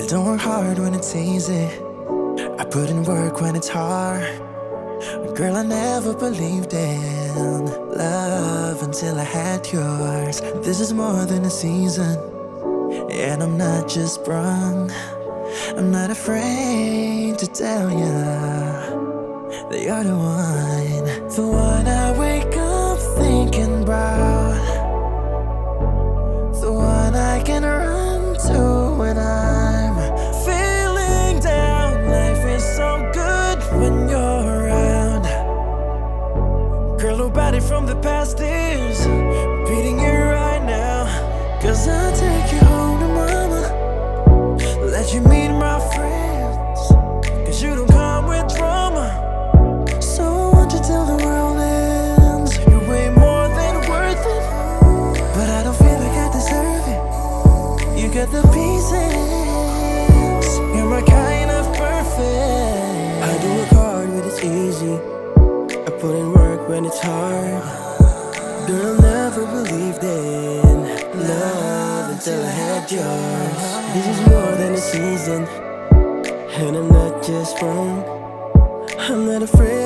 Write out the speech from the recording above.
don't work hard when it's easy. I put in work when it's hard. Girl, I never believed in love until I had yours. This is more than a season, and I'm not just sprung. I'm not afraid to tell ya that you're the one I wake up thinking about, the one I can run to when I'm feeling down. Life is so good when you're around. Girl, nobody from the past is beating you right now. 'Cause I'll take you home to mama, let you meet my friends, 'cause you don't come with drama. So won't you tell the world ends, you're way more than worth it. But I don't feel like I deserve it. You got the pieces, you're my kind of perfect. I do work hard when it's easy, I put in work when it's hard. Girl, never believed in love until I had yours. This is more than a season, and I'm not just wrong. I'm not afraid